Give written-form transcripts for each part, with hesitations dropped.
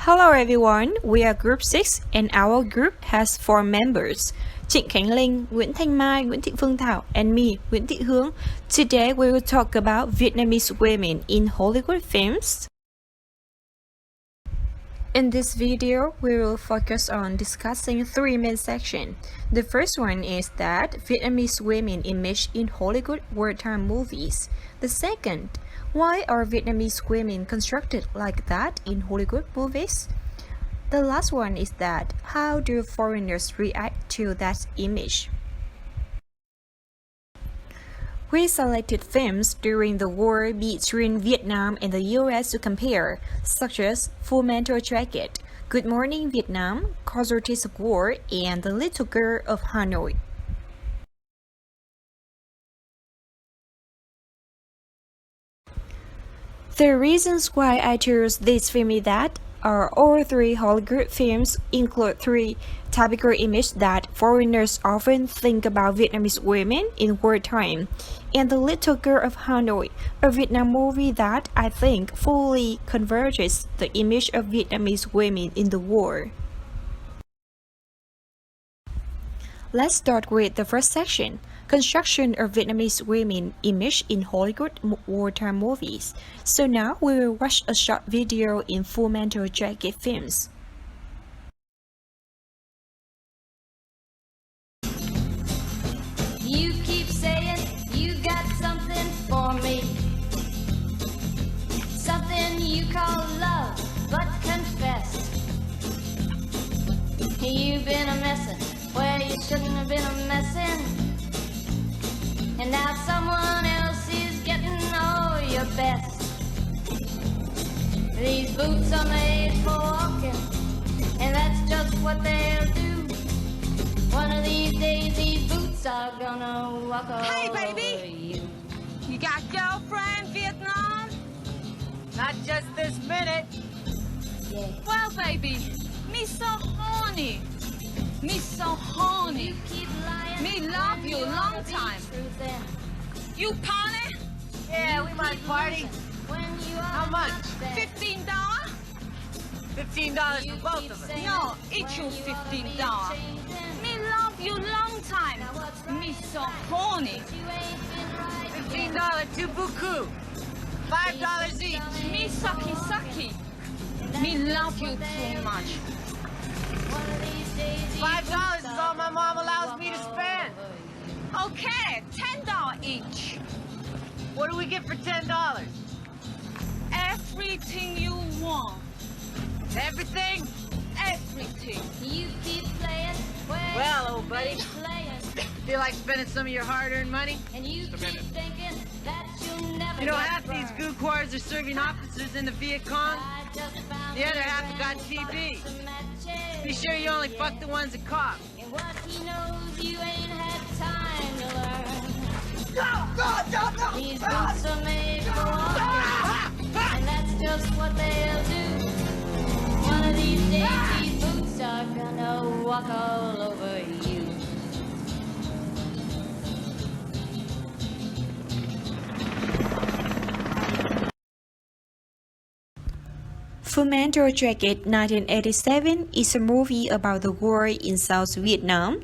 Hello everyone, we are group 6 and our group has 4 members. Trịnh Khánh Linh, Nguyễn Thanh Mai, Nguyễn Thị Phương Thảo, and me, Nguyễn Thị Hướng. Today we will talk about Vietnamese women in Hollywood films. In this video, we will focus on discussing 3 main sections. The first one is that Vietnamese women image in Hollywood wartime movies. The second, why are Vietnamese women constructed like that in Hollywood movies? The last one is that how do foreigners react to that image? We selected films during the war between Vietnam and the US to compare, such as Full Metal Jacket, Good Morning Vietnam, Casualties of War, and The Little Girl of Hanoi. The reasons why I chose this film is that all 3 Hollywood films include 3 typical images that foreigners often think about Vietnamese women in wartime, and The Little Girl of Hanoi, a Vietnam movie that I think fully converges the image of Vietnamese women in the war. Let's start with the first section, construction of Vietnamese women image in Hollywood wartime movies. So now we will watch a short video in Full Metal Jacket films. You keep saying you got something for me, something you call love, but confess you've been a messin' where you shouldn't have been a messin', and now someone else is getting all your best. These boots are made for walking, and that's just what they'll do. One of these days these boots are gonna walk all Hey, over baby! you. You got girlfriend, Vietnam? Not just this minute. Yeah. Well, baby, me so horny. Me so horny. You keep lying. Me love when you you long oughta be time. truthin'. You party? Yeah, we might Keep party. losing when you How are much? not there. $15? $15 You for both keep of us. saying No, each when you oughta be $15. changing. Me love you long time. Now what's right Me is so right, horny. but you ain't been right yet. $15 to buku. $5 each. Me sucky sucky. Me love you too much. One of these days these $5 boots is are all my mom gonna allows walk me to all spend. over you. Okay, $10 each. What do we get for $10? Everything you want. Everything? Everything. You keep playing where Well, you old buddy. been playing, Feel like spending some of your hard-earned money? and you keep thinking that you'll never You know, get half these burned. goo quarters are serving officers in the Viet Cong. I just found The other a half have got friend, TB. bought some matches. Be sure you only fuck the ones that cough. And what he knows you ain't had time to learn. These boots are made for walking, and that's just what they'll do. One of these days these boots are gonna walk all over you. Full Metal Jacket 1987 is a movie about the war in South Vietnam.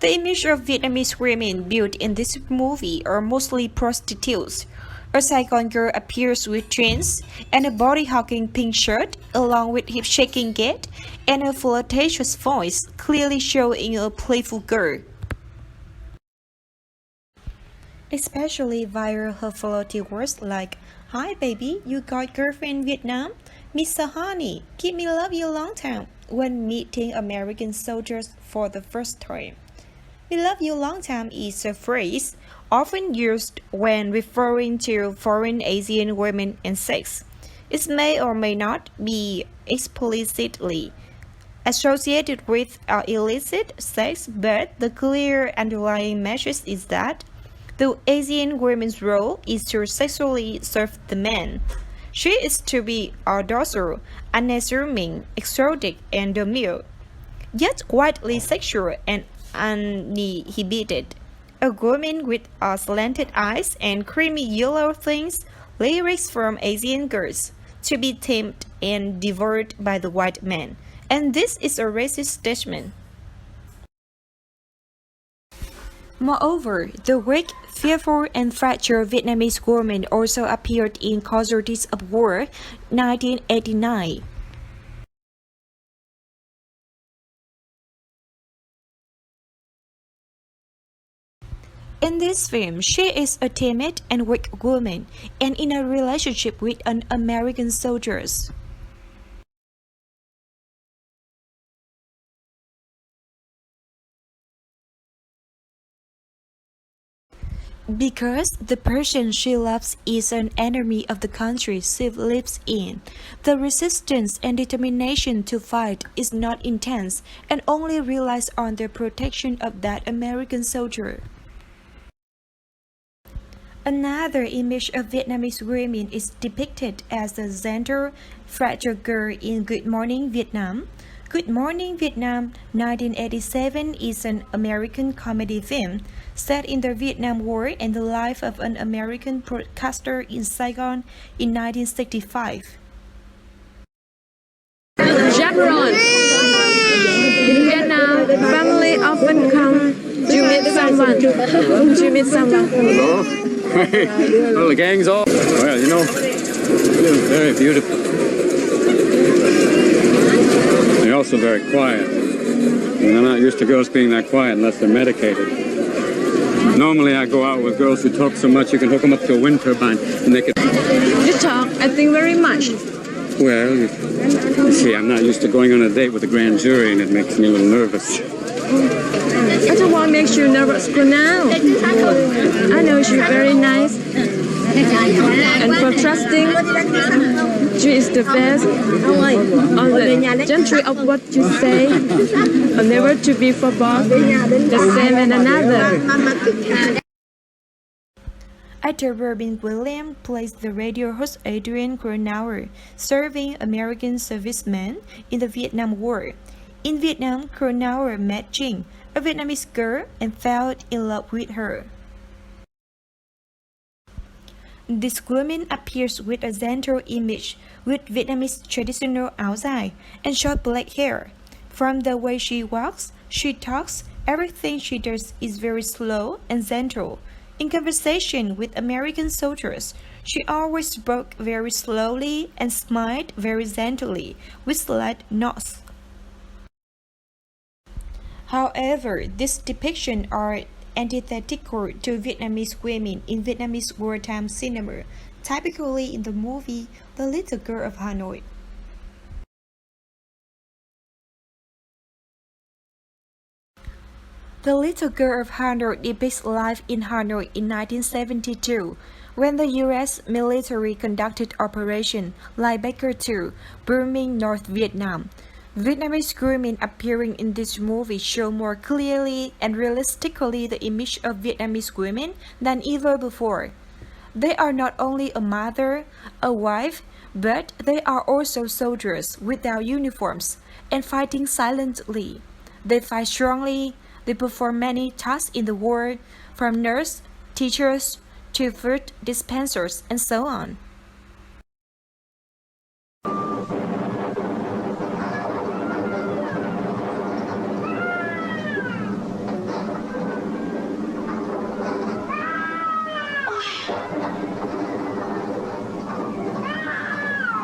The image of Vietnamese women built in this movie are mostly prostitutes. A Saigon girl appears with jeans and a body-hugging pink shirt, along with hip-shaking gait and a flirtatious voice, clearly showing a playful girl. Especially via her flirty words like, "Hi baby, you got girlfriend in Vietnam? Mr. Honey, keep me love you long time," when meeting American soldiers for the first time. "We love you long time" is a phrase often used when referring to foreign Asian women and sex. It may or may not be explicitly associated with illicit sex, but the clear underlying message is that the Asian woman's role is to sexually serve the man. She is to be docile, unassuming, exotic, and demure, yet widely sexual and uninhibited. A woman with slanted eyes and creamy yellow things, lyrics from Asian girls, to be tamed and devoured by the white man. And this is a racist statement. Moreover, the weak, fearful, and fragile Vietnamese woman also appeared in Casualties of War, 1989. In this film, she is a timid and weak woman and in a relationship with an American soldier. Because the person she loves is an enemy of the country she lives in, the resistance and determination to fight is not intense and only relies on the protection of that American soldier. Another image of Vietnamese women is depicted as a gentle, fragile girl in Good Morning Vietnam. Good Morning Vietnam 1987 is an American comedy film set in the Vietnam War and the life of an American broadcaster in Saigon in 1965. Chaperone. In Vietnam, family often come to meet someone. Hello. Hey, well, the gang's all. Well, you know, it's very beautiful. They're also very quiet. And I'm not used to girls being that quiet unless they're medicated. Normally, I go out with girls who talk so much you can hook them up to a wind turbine and they can. You talk, I think, very much. Well, you see, I'm not used to going on a date with a grand jury and it makes me a little nervous. I don't want to make you nervous for now. I know you're very nice. And for trusting, she is the best on the gentry of what you say, or never to be for both, the same and another. Actor Robin Williams plays the radio host Adrian Cronauer, serving American servicemen in the Vietnam War. In Vietnam, Cronauer met Jing, a Vietnamese girl, and fell in love with her. This woman appears with a gentle image, with Vietnamese traditional áo dài and short black hair. From the way she walks, she talks, everything she does is very slow and gentle. In conversation with American soldiers, she always spoke very slowly and smiled very gently, with slight nods. However, these depictions are antithetical to Vietnamese women in Vietnamese wartime cinema, typically in the movie The Little Girl of Hanoi. The Little Girl of Hanoi depicts life in Hanoi in 1972, when the U.S. military conducted Operation Linebacker II, bombing North Vietnam. Vietnamese women appearing in this movie show more clearly and realistically the image of Vietnamese women than ever before. They are not only a mother, a wife, but they are also soldiers without uniforms and fighting silently. They fight strongly. They perform many tasks in the war, from nurse, teachers, to food dispensers, and so on.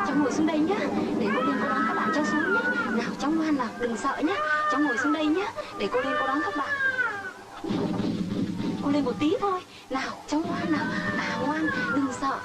Cháu ngồi xuống đây nhé, để cô Liên cô đón các bạn cháu xuống nhé. Nào cháu ngoan nào, đừng sợ nhé. Cháu ngồi xuống đây nhé, để cô Liên cô đón các bạn. Cô lên một tí thôi. Nào cháu ngoan nào, ngoan, đừng sợ.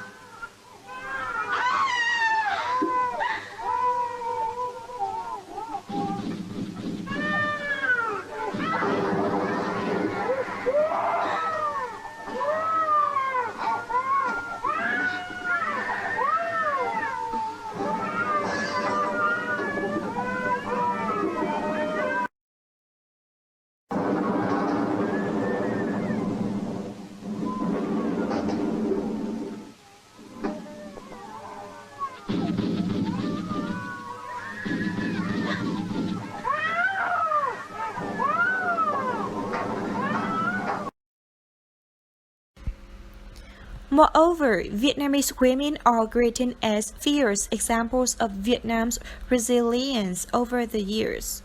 Moreover, Vietnamese women are greeted as fierce examples of Vietnam's resilience over the years.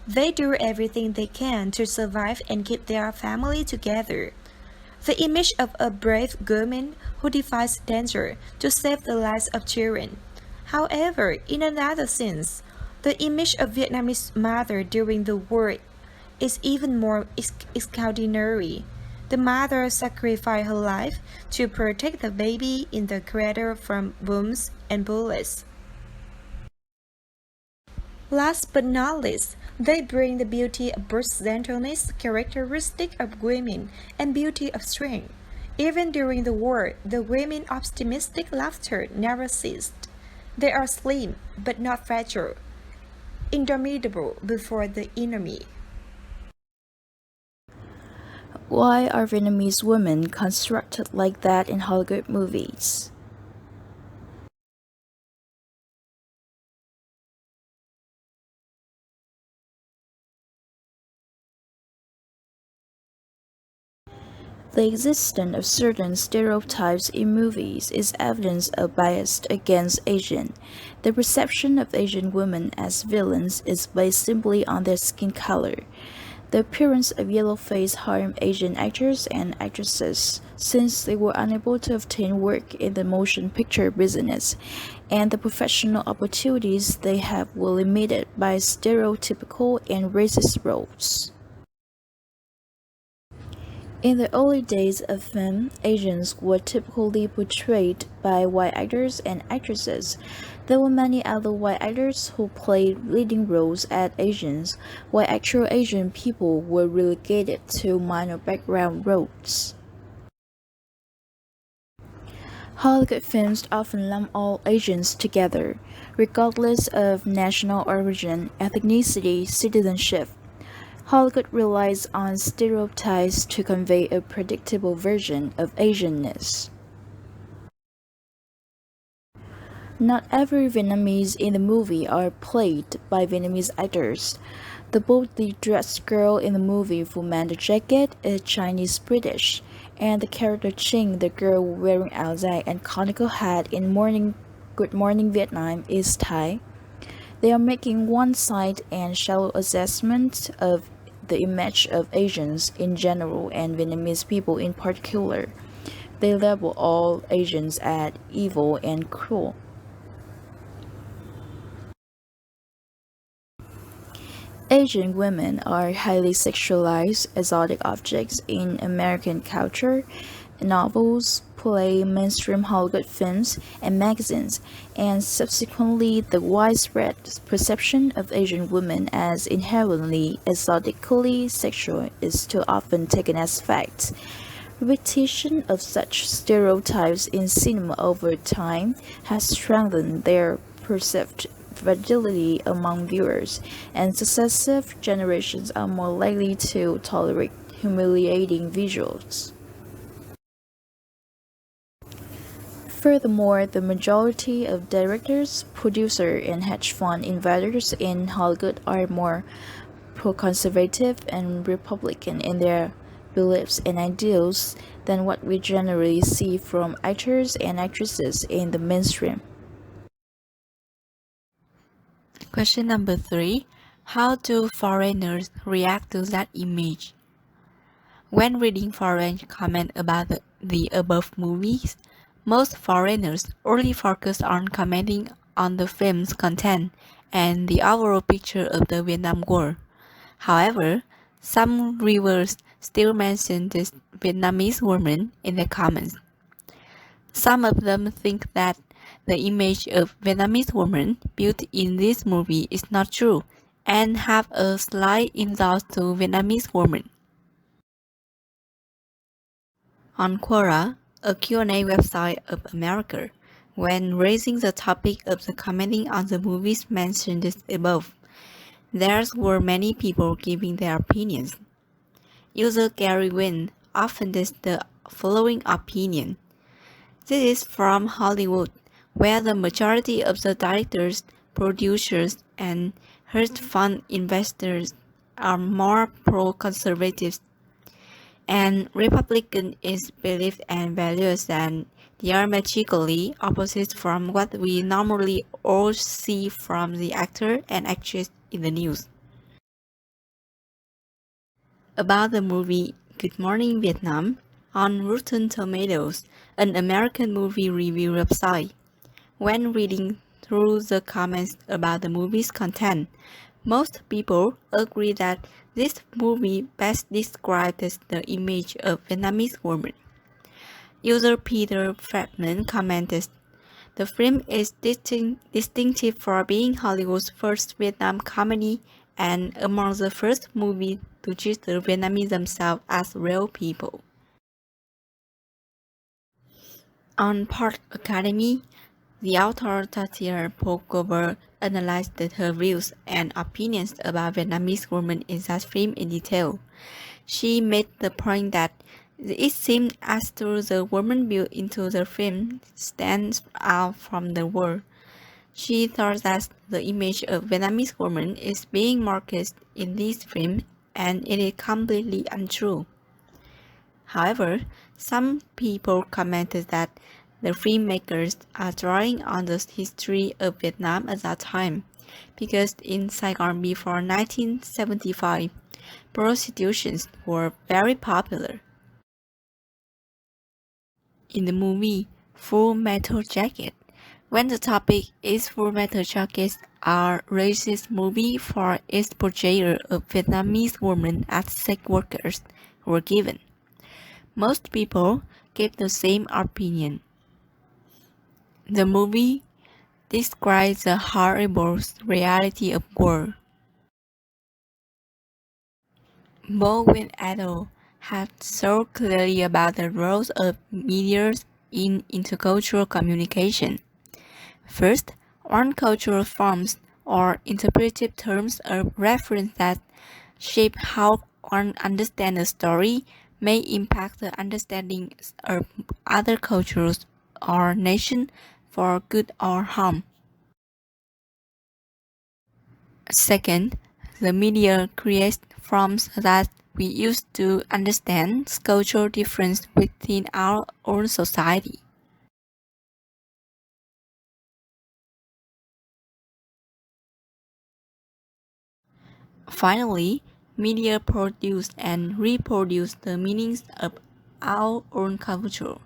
They do everything they can to survive and keep their family together. The image of a brave woman who defies danger to save the lives of children. However, in another sense, the image of Vietnamese mother during the war is even more extraordinary. The mother sacrificed her life to protect the baby in the cradle from bombs and bullets. Last but not least, they bring the beauty of birth gentleness, characteristic of women, and beauty of strength. Even during the war, the women's optimistic laughter never ceased. They are slim, but not fragile, indomitable before the enemy. Why are Vietnamese women constructed like that in Hollywood movies? The existence of certain stereotypes in movies is evidence of bias against Asian. The perception of Asian women as villains is based simply on their skin color. The appearance of yellow face harmed Asian actors and actresses since they were unable to obtain work in the motion picture business, and the professional opportunities they have were limited by stereotypical and racist roles. In the early days of film, Asians were typically portrayed by white actors and actresses. There were many other white actors who played leading roles as Asians, while actual Asian people were relegated to minor background roles. Hollywood films often lump all Asians together, regardless of national origin, ethnicity, citizenship. Hollywood relies on stereotypes to convey a predictable version of Asianness. Not every Vietnamese in the movie are played by Vietnamese actors. The boldly dressed girl in the movie Fu Man the Jacket is Chinese-British, and the character Ching, the girl wearing áo dài and conical hat in Good Morning Vietnam, is Thai. They are making one-sided and shallow assessment of the image of Asians in general and Vietnamese people in particular. They label all Asians as evil and cruel. Asian women are highly sexualized, exotic objects in American culture, novels, play, mainstream Hollywood films, and magazines, and subsequently the widespread perception of Asian women as inherently exotically sexual is too often taken as fact. Repetition of such stereotypes in cinema over time has strengthened their perceived validity among viewers, and successive generations are more likely to tolerate humiliating visuals. Furthermore, the majority of directors, producers, and hedge fund investors in Hollywood are more pro-conservative and Republican in their beliefs and ideals than what we generally see from actors and actresses in the mainstream. Question number 3. How do foreigners react to that image? When reading foreign comments about the above movies, most foreigners only focus on commenting on the film's content and the overall picture of the Vietnam War. However, some reviewers still mention this Vietnamese woman in the comments. Some of them think that the image of Vietnamese woman built in this movie is not true and have a slight insult to Vietnamese women. On Quora, a Q&A website of America, when raising the topic of the commenting on the movies mentioned above, there were many people giving their opinions. User Gary Wynn often does the following opinion. This is from Hollywood, where the majority of the directors, producers, and hedge fund investors are more pro-conservative. and Republican is beliefs and values and diametrically opposite from what we normally all see from the actor and actress in the news. About the movie Good Morning Vietnam on Rotten Tomatoes, an American movie review website. When reading through the comments about the movie's content, most people agree that this movie best describes the image of Vietnamese women. User Peter Fredman commented, "The film is distinctive for being Hollywood's first Vietnam comedy and among the first movies to treat the Vietnamese themselves as real people." On Part Academy, the author Tatiana Pogover analyzed her views and opinions about Vietnamese women in that film in detail. She made the point that it seemed as though the woman built into the film stands out from the world. She thought that the image of Vietnamese women is being marketed in this film, and it is completely untrue. However, some people commented that the filmmakers are drawing on the history of Vietnam at that time, because in Saigon before 1975, prostitutions were very popular. In the movie Full Metal Jacket, when the topic is Full Metal Jacket, a racist movie for its portrayal of Vietnamese women as sex workers were given. Most people gave the same opinion. The movie describes the horrible reality of war. Bowen et al. Have thought clearly about the roles of media in intercultural communication. First, one cultural forms or interpretive terms are references that shape how one understands a story may impact the understanding of other cultures or nations for good or harm. Second, the media creates forms that we use to understand cultural difference within our own society. Finally, media produce and reproduce the meanings of our own culture,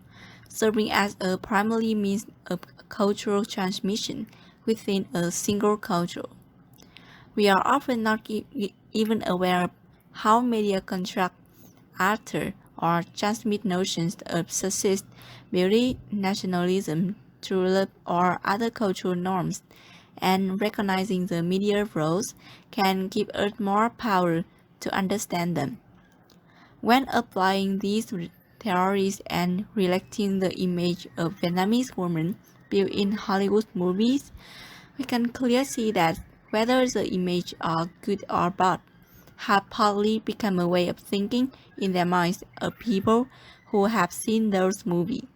serving as a primary means of cultural transmission within a single culture. We are often not even aware of how media construct, alter, or transmit notions of success, beauty, nationalism, true love, or other cultural norms, and recognizing the media roles can give us more power to understand them. When applying these theories and relating the image of Vietnamese women built in Hollywood movies, we can clearly see that whether the images are good or bad, have partly become a way of thinking in the minds of people who have seen those movies.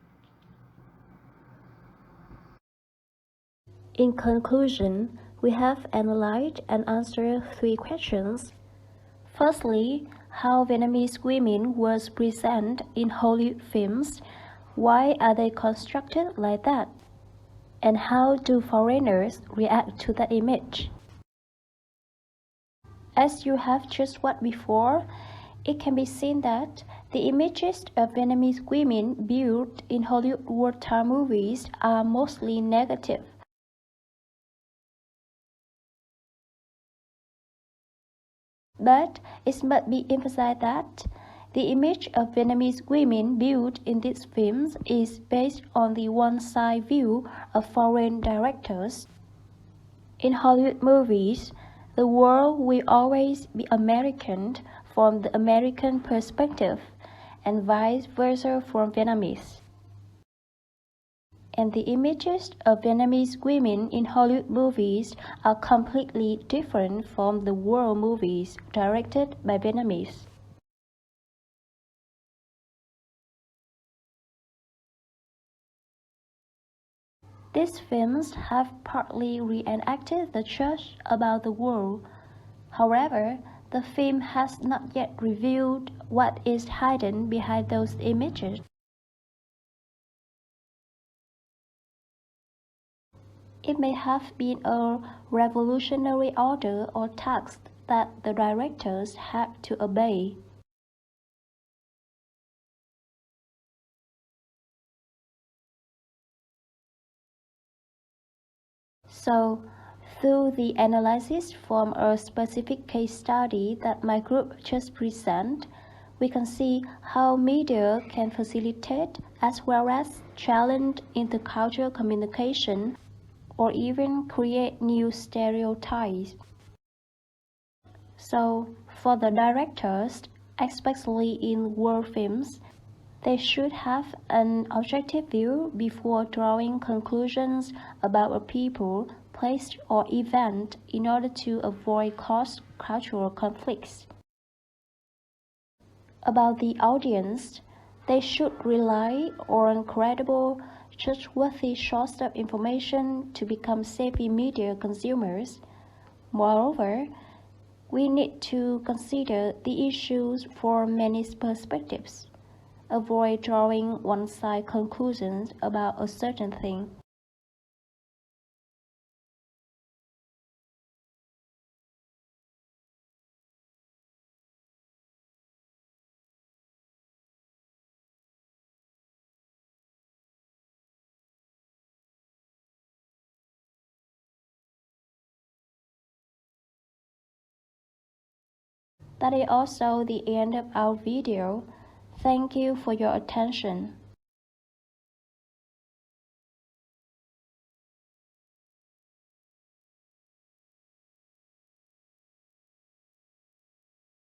In conclusion, we have analyzed and answered 3 questions. Firstly, how Vietnamese women was presented in Hollywood films, why are they constructed like that? And how do foreigners react to that image? As you have just watched before, it can be seen that the images of Vietnamese women built in Hollywood wartime movies are mostly negative. But it must be emphasized that the image of Vietnamese women built in these films is based on the one-side view of foreign directors. In Hollywood movies, the world will always be American from the American perspective, and vice versa from Vietnamese. And the images of Vietnamese women in Hollywood movies are completely different from the world movies directed by Vietnamese. These films have partly reenacted the truth about the world. However, the film has not yet revealed what is hidden behind those images. It may have been a revolutionary order or task that the directors had to obey. So, through the analysis from a specific case study that my group just presented, we can see how media can facilitate as well as challenge intercultural communication or even create new stereotypes. So, for the directors, especially in war films, they should have an objective view before drawing conclusions about a people, place, or event in order to avoid cross-cultural conflicts. About the audience, they should rely on credible, trustworthy sources of information to become savvy media consumers. Moreover, we need to consider the issues from many perspectives. Avoid drawing one-side conclusions about a certain thing. That is also the end of our video. Thank you for your attention.